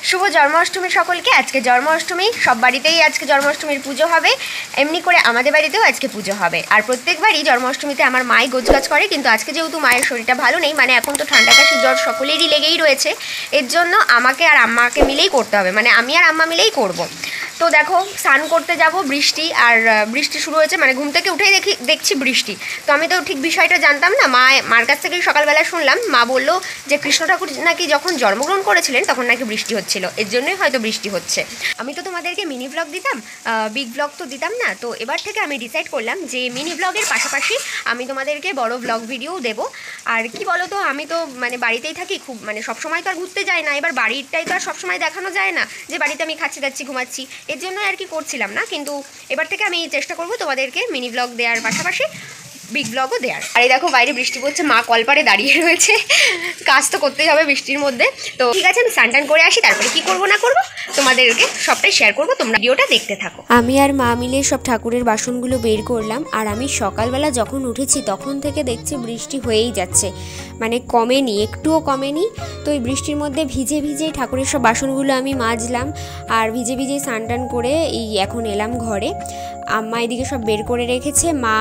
শুভ জন্মাষ্টমী সকলকে। আজকে জন্মাষ্টমী, সব বাড়িতেই আজকে জন্মাষ্টমীর পুজো হবে, এমনি করে আমাদের বাড়িতেও আজকে পুজো হবে। আর প্রত্যেকবারই জন্মাষ্টমীতে আমার মাই গোছগাছ করে, কিন্তু আজকে যেহেতু মায়ের শরীরটা ভালো নেই, মানে এখন তো ঠান্ডা কাশি জ্বর সকলেরই লেগেই রয়েছে, এর জন্য আমাকে আর আম্মাকে মিলেই করতে হবে, মানে আমি আর আম্মা মিলেই করব। তো দেখো স্নান করতে যাব, বৃষ্টি শুরু হয়েছে, মানে ঘুম থেকে উঠেই দেখছি বৃষ্টি। তো আমি তো ঠিক বিষয়টা জানতাম না, মার কাছ থেকেই সকালবেলা শুনলাম। মা বললো যে কৃষ্ণ ঠাকুর নাকি যখন জন্মগ্রহণ করেছিলেন তখন নাকি বৃষ্টি হচ্ছিল, এর জন্যই হয়তো বৃষ্টি হচ্ছে। আমি তো তোমাদেরকে মিনি ব্লগ দিতাম, বিগ ব্লগ তো দিতাম না। তো এবার থেকে আমি ডিসাইড করলাম যে মিনি ব্লগের পাশাপাশি আমি তোমাদেরকে বড় ব্লগ ভিডিও দেবো। আর কি বলো তো, আমি তো মানে বাড়িতেই থাকি, খুব মানে সবসময় তো আর ঘুরতে যাই না, এবার বাড়িরটাই তো আর সবসময় দেখানো যায় না যে বাড়িতে আমি খাচ্ছি যাচ্ছি ঘুমাচ্ছি, এর জন্য আর কি করছিলাম না। কিন্তু এবার থেকে আমি চেষ্টা করবো তোমাদেরকে মিনি ব্লগ দেওয়ার পাশাপাশি বিগ ব্লগও দেওয়ার। আর এই দেখো বাইরে বৃষ্টি পড়ছে, মা কলপারে দাঁড়িয়ে রয়েছে, কাজ তো করতেই হবে বৃষ্টির মধ্যে। তো ঠিক আছে, আমি স্নান টান করে আসি, তারপরে কি করবো না করবো তোমাদেরকে সবটাই শেয়ার করবো, তোমরা ভিডিওটা দেখতে থাকো। আমি আর মা মিলে সব ঠাকুরের বাসনগুলো বের করলাম। আর আমি সকালবেলা যখন উঠেছি তখন থেকে দেখছি বৃষ্টি হয়েই যাচ্ছে, মানে কমেনি, একটুও কমেনি। তো এই বৃষ্টির মধ্যে ভিজে ভিজে ঠাকুরের সব বাসনগুলো আমি মাজলাম, আর ভিজে ভিজে স্নান টান করে এই এখন এলাম ঘরে। আম্মা এদিকে সব বের করে রেখেছে, মা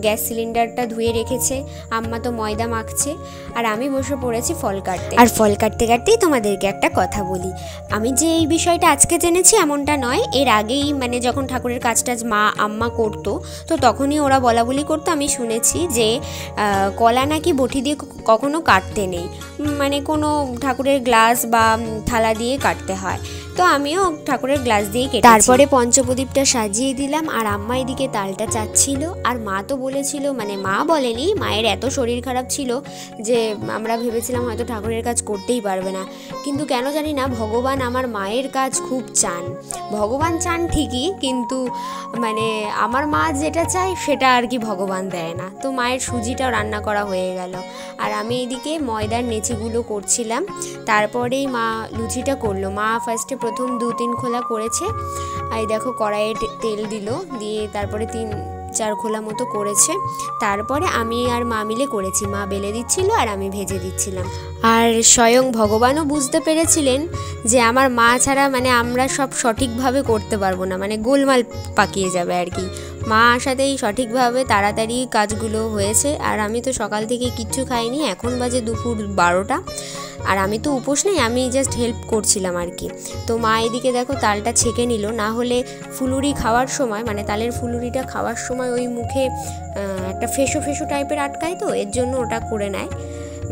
গ্যাস সিলিন্ডারটা ধুয়ে রেখেছে, আম্মা তো ময়দা মাখছে, আর আমি বসে পড়েছি ফল কাটতে। আর ফল কাটতে কাটতেই তোমাদেরকে একটা কথা বলি, আমি যে এই বিষয়টা আজকে জেনেছি এমনটা নয়, এর আগেই মানে যখন ঠাকুরের কাজটা আম্মা করতো তো তখনই ওরা বলা বলি করতো, আমি শুনেছি যে কলা নাকি বটি দিয়ে কখনো কাটতে নেই, মানে কোনো ঠাকুরের গ্লাস বা থালা দিয়ে কাটতে হয়। তো আমিও ঠাকুরের গ্লাস দিয়ে কেটে তারপরে পঞ্চপ্রদীপটা সাজিয়ে দিলাম। আর আম্মা এদিকে তালটা চাচ্ছিল, আর মা তো বলেছিল, মানে মা বলেনি, মায়ের এত শরীর খারাপ ছিল যে আমরা ভেবেছিলাম হয়তো ঠাকুরের কাজ করতেই পারবে না, কিন্তু কেন জানি না ভগবান আমার মায়ের কাজ খুব চান। ভগবান চান ঠিকই, কিন্তু মানে আমার মা যেটা চায় সেটা আর কি ভগবান দেয় না। তো মায়ের সুজিটাও রান্না করা হয়ে গেল, আর আমি এদিকে ময়দার নেচিগুলো করছিলাম। তারপরেই মা লুচিটা করলো। মা ফার্স্টে প্রথম 2-3 খোলা করেছে, আর দেখো কড়াইয়ে তেল দিল, দিয়ে তারপরে 3-4 খোলা মতো করেছে। তারপরে আমি আর মা মিলে করেছি, মা বেলে দিচ্ছিল আর আমি ভেজে দিচ্ছিলাম। আর স্বয়ং ভগবানও বুঝতে পেরেছিলেন যে আমার মা ছাড়া মানে আমরা সব সঠিকভাবে করতে পারবো না, মানে গোলমাল পাকিয়ে যাবে আর কি। মা আসাতেই সঠিকভাবে তাড়াতাড়ি কাজগুলো হয়েছে। আর আমি তো সকাল থেকে কিচ্ছু খাইনি, এখন বাজে দুপুর 12টা, আর আমি তো উপোস নেই, আমি জাস্ট হেল্প করছিলাম আর কি। তো মা এদিকে দেখো তালটা ছেঁকে নিল, না হলে ফুলুরি খাওয়ার সময়, মানে তালের ফুলুরিটা খাওয়ার সময় ওই মুখে একটা ফেসো ফেসো টাইপের আটকায়, তো এর জন্য ওটা করে নেয়,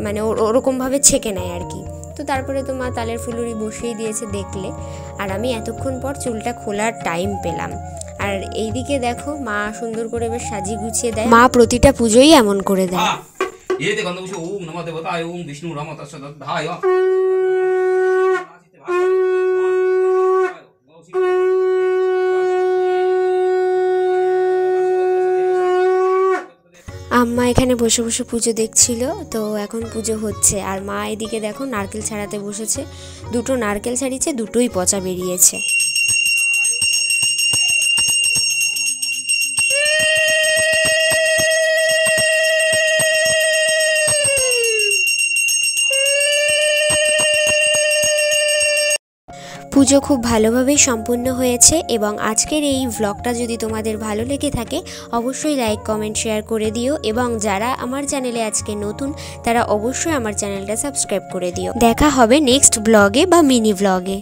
মানে ওরকমভাবে ছেঁকে নেয় আর কি। তো তারপরে তো মা তালের ফুলুরি বসিয়ে দিয়েছে দেখলে, আর আমি এতক্ষণ পর চুলটা খোলার টাইম পেলাম। আর এইদিকে দেখো মা সুন্দর করে বেশ সাজিয়ে গুছিয়ে দেয়, মা প্রতিটা পুজোই এমন করে দেয়। येते गंधवशी ओम नमः देवताय ओम विष्णु राम तत्सदाय আম্মা এখানে বসে বসে পুজো দেখছিল, তো এখন পুজো হচ্ছে। আর মা এদিকে দেখো নারকেল ছাড়াতে বসেছে, 2টো নারকেল ছাড়িয়েছে, 2টোই পচা বেরিয়েছে। পুজো খুব ভালোভাবেই সম্পূর্ণ হয়েছে, এবং আজকের এই ভ্লগটা যদি তোমাদের ভালো লেগে থাকে অবশ্যই লাইক কমেন্ট শেয়ার করে দিও, এবং যারা আমার চ্যানেলে আজকে নতুন তারা অবশ্যই আমার চ্যানেলটা সাবস্ক্রাইব করে দিও। দেখা হবে নেক্সট ব্লগে বা মিনি ব্লগে।